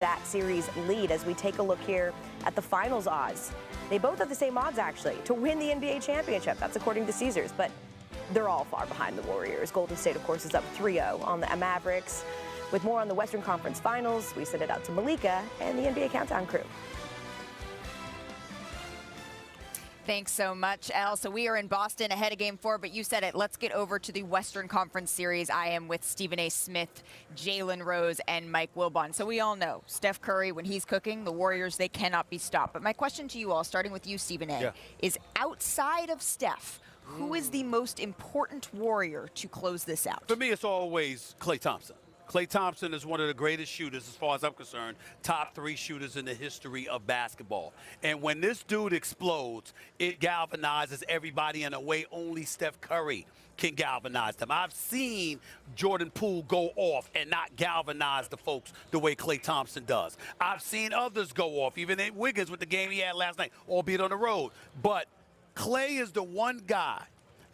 that series lead as we take a look here at the finals odds. They both have the same odds, actually, to win the NBA championship. That's according to Caesars, but they're all far behind the Warriors. Golden State, of course, is up 3-0 on the Mavericks. With more on the Western Conference Finals, we send it out to Malika and the NBA Countdown crew. Thanks so much, Elle. So we are in Boston ahead of Game 4, but you said it. Let's get over to the Western Conference Series. I am with Stephen A. Smith, Jalen Rose, and Mike Wilbon. So we all know Steph Curry, when he's cooking, the Warriors, they cannot be stopped. But my question to you all, starting with you, Stephen A., is outside of Steph, who is the most important Warrior to close this out? For me, it's always Klay Thompson. Klay Thompson is one of the greatest shooters, as far as I'm concerned, top 3 shooters in the history of basketball. And when this dude explodes, it galvanizes everybody in a way only Steph Curry can galvanize them. I've seen Jordan Poole go off and not galvanize the folks the way Klay Thompson does. I've seen others go off, even Wiggins with the game he had last night, albeit on the road. But Klay is the one guy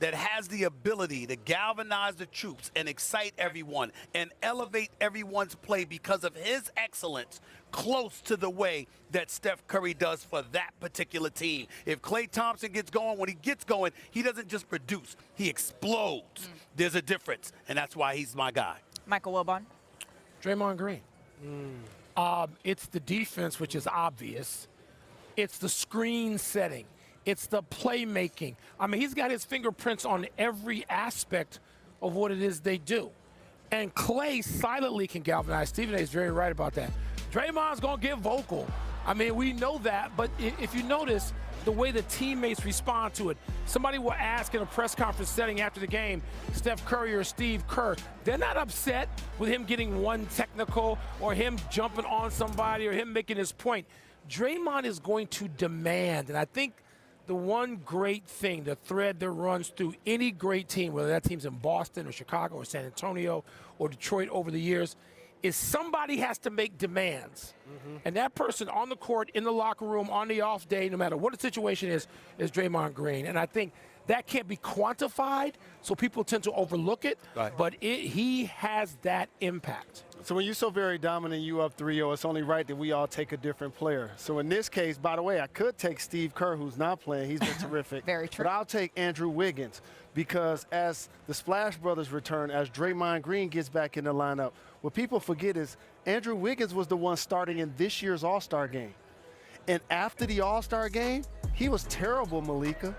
that has the ability to galvanize the troops and excite everyone and elevate everyone's play because of his excellence close to the way that Steph Curry does for that particular team. If Klay Thompson gets going, when he gets going, he doesn't just produce, he explodes. There's a difference, and that's why he's my guy. Michael Wilbon. Draymond Green. It's the defense, which is obvious. It's the screen setting. It's the playmaking. I mean, he's got his fingerprints on every aspect of what it is they do. And Klay silently can galvanize. Stephen A. is very right about that. Draymond's going to get vocal. I mean, we know that. But if you notice the way the teammates respond to it, somebody will ask in a press conference setting after the game, Steph Curry or Steve Kerr, they're not upset with him getting one technical or him jumping on somebody or him making his point. Draymond is going to demand, and I think the one great thing, the thread that runs through any great team, whether that team's in Boston or Chicago or San Antonio or Detroit over the years, is somebody has to make demands. And that person on the court, in the locker room, on the off day, no matter what the situation is Draymond Green. And I think that can't be quantified, so people tend to overlook it, but he has that impact. So when you're so very dominant, you up 3-0, it's only right that we all take a different player. So in this case, by the way, I could take Steve Kerr, who's not playing. He's been terrific. Very true. But I'll take Andrew Wiggins because as the Splash Brothers return, as Draymond Green gets back in the lineup, what people forget is Andrew Wiggins was the one starting in this year's All-Star game. And after the All-Star game, he was terrible, Malika.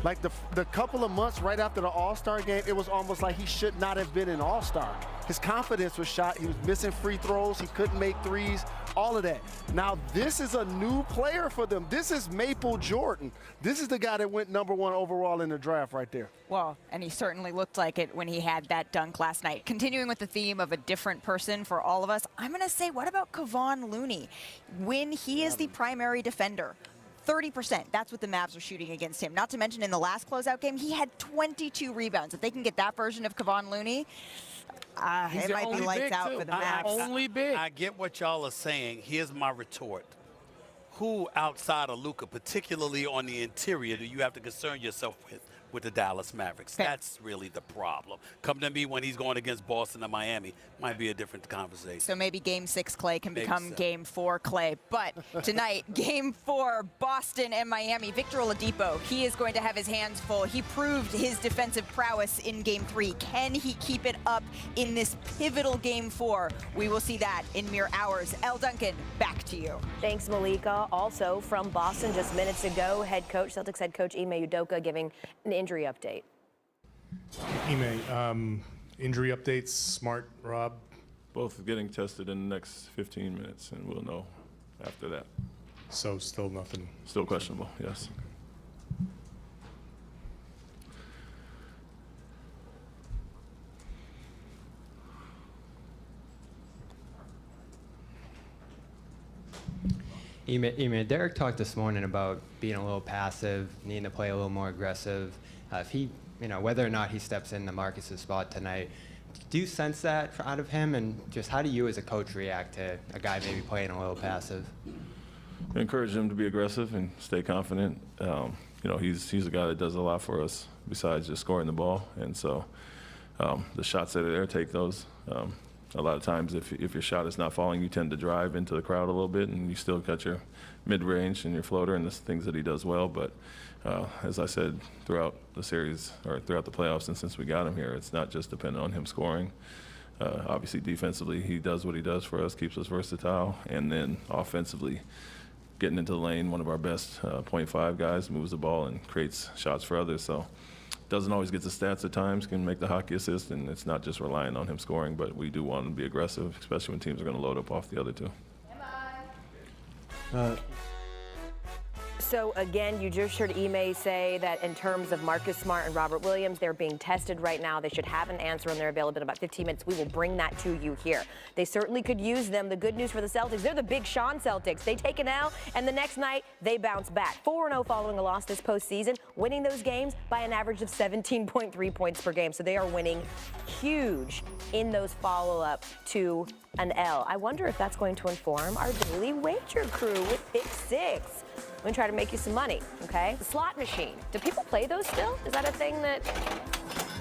Like the couple of months right after the All-Star game, it was almost like he should not have been an All-Star. His confidence was shot. He was missing free throws. He couldn't make threes, all of that. Now, this is a new player for them. This is Maple Jordan. This is the guy that went #1 overall in the draft right there. Well, and he certainly looked like it when he had that dunk last night. Continuing with the theme of a different person for all of us, I'm going to say, what about Kevon Looney? When he is the primary defender, 30%, that's what the Mavs are shooting against him. Not to mention in the last closeout game, he had 22 rebounds. If they can get that version of Kevon Looney, it might be lights out for the Mavs. Only big. I get what y'all are saying. Here's my retort. Who outside of Luka, particularly on the interior, do you have to concern yourself with the Dallas Mavericks? Fair. That's really the problem. Come to me when he's going against Boston and Miami. Might be a different conversation. So maybe Game 6 Klay can Maybe become so. Game 4 Klay. But tonight, Game 4, Boston and Miami. Victor Oladipo, he is going to have his hands full. He proved his defensive prowess in Game 3. Can he keep it up in this pivotal Game 4? We will see that in mere hours. Elle Duncan, back to you. Thanks, Malika. Also from Boston just minutes ago, Celtics head coach Ime Udoka giving an injury update. Ime, injury updates, Smart, Rob? Both getting tested in the next 15 minutes, and we'll know after that. So still nothing? Still questionable, yes. Ime, Derek talked this morning about being a little passive, needing to play a little more aggressive. If he, whether or not he steps into Marcus's spot tonight, do you sense that out of him? And just how do you as a coach react to a guy maybe playing a little passive? Encourage him to be aggressive and stay confident. He's a guy that does a lot for us besides just scoring the ball. And so the shots that are there, take those. A lot of times, if your shot is not falling, you tend to drive into the crowd a little bit, and you still got your mid-range and your floater and the things that he does well. But as I said, throughout the series or throughout the playoffs, and since we got him here, it's not just dependent on him scoring. Obviously, defensively, he does what he does for us, keeps us versatile, and then offensively, getting into the lane, one of our best .5 guys, moves the ball and creates shots for others. So doesn't always get the stats at times, can make the hockey assist, and it's not just relying on him scoring, but we do want him to be aggressive, especially when teams are going to load up off the other two. So again, you just heard Ime say that in terms of Marcus Smart and Robert Williams, they're being tested right now. They should have an answer on their availability in about 15 minutes. We will bring that to you here. They certainly could use them. The good news for the Celtics, they're the Big Sean Celtics. They take an L, and the next night, they bounce back. 4-0 following a loss this postseason, winning those games by an average of 17.3 points per game. So they are winning huge in those follow-up to an L. I wonder if that's going to inform our daily wager crew with Pick 6. I'm gonna try to make you some money, okay? The slot machine. Do people play those still? Is that a thing that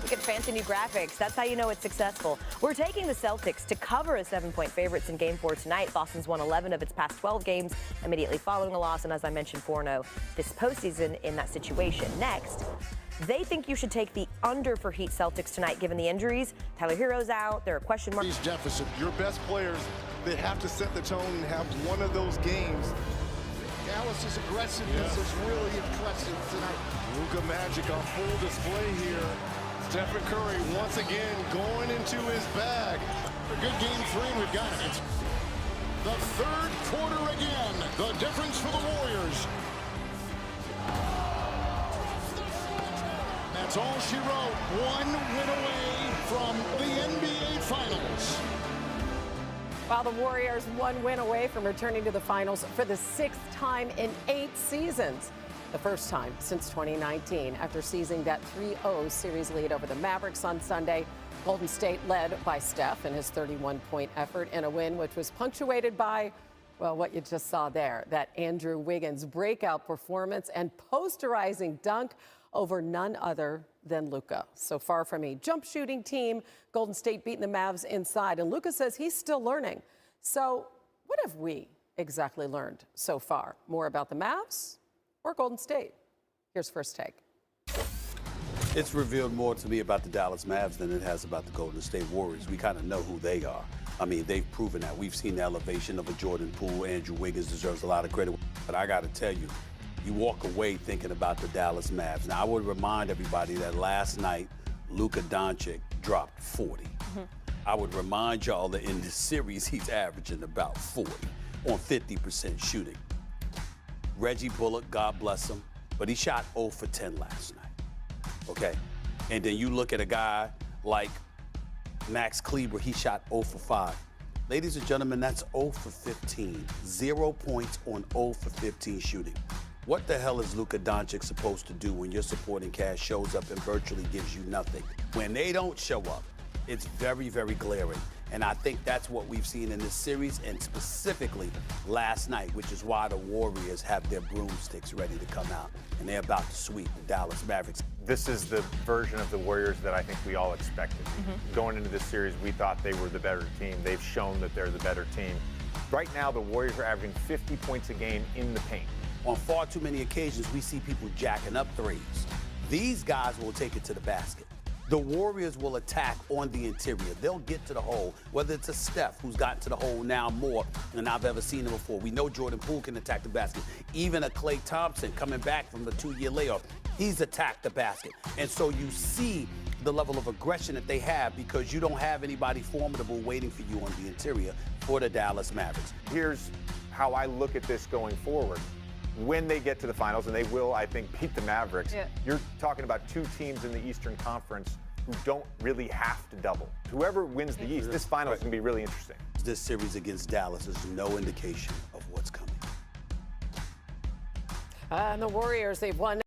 you get fancy new graphics? That's how you know it's successful. We're taking the Celtics to cover as 7-point favorites in Game 4 tonight. Boston's won 11 of its past 12 games immediately following a loss, and as I mentioned, 4-0 this postseason in that situation. Next, they think you should take the under for Heat Celtics tonight, given the injuries. Tyler Hero's out. There are question marks. Jefferson, your best players, they have to set the tone and have one of those games. Dallas's aggressiveness is really impressive tonight. Luka Magic on full display here. Steph Curry once again going into his bag. A good game 3, and we've got it. The third quarter again. The difference for the Warriors. That's all she wrote. One win away from the NBA Finals. While the Warriors 1 win away from returning to the finals for the 6th time in 8 seasons. The first time since 2019 after seizing that 3-0 series lead over the Mavericks on Sunday. Golden State led by Steph in his 31-point effort in a win which was punctuated by, well, what you just saw there, that Andrew Wiggins breakout performance and posterizing dunk over none other than Luka. So far from a jump shooting team, Golden State beating the Mavs inside, and Luka says he's still learning. So what have we exactly learned so far? More about the Mavs or Golden State? Here's First Take. It's revealed more to me about the Dallas Mavs than it has about the Golden State Warriors. We kind of know who they are. I mean, they've proven that. We've seen the elevation of a Jordan Poole. Andrew Wiggins deserves a lot of credit. But I got to tell you, you walk away thinking about the Dallas Mavs. Now, I would remind everybody that last night, Luka Doncic dropped 40. I would remind y'all that in this series, he's averaging about 40 on 50% shooting. Reggie Bullock, God bless him, but he shot 0 for 10 last night, okay? And then you look at a guy like Max Kleber, he shot 0 for 5. Ladies and gentlemen, that's 0 for 15. 0 points on 0 for 15 shooting. What the hell is Luka Doncic supposed to do when your supporting cast shows up and virtually gives you nothing? When they don't show up, it's very, very glaring. And I think that's what we've seen in this series, and specifically last night, which is why the Warriors have their broomsticks ready to come out, and they're about to sweep the Dallas Mavericks. This is the version of the Warriors that I think we all expected. Going into this series, we thought they were the better team. They've shown that they're the better team. Right now, the Warriors are averaging 50 points a game in the paint. On far too many occasions, we see people jacking up threes. These guys will take it to the basket. The Warriors will attack on the interior. They'll get to the hole, whether it's a Steph, who's gotten to the hole now more than I've ever seen him before. We know Jordan Poole can attack the basket. Even a Klay Thompson coming back from the 2-year layoff, he's attacked the basket. And so you see the level of aggression that they have because you don't have anybody formidable waiting for you on the interior for the Dallas Mavericks. Here's how I look at this going forward. When they get to the finals, and they will, I think, beat the Mavericks, you're talking about 2 teams in the Eastern Conference who don't really have to double. Whoever wins the East, this final is going to be really interesting. This series against Dallas is no indication of what's coming. And the Warriors, they've won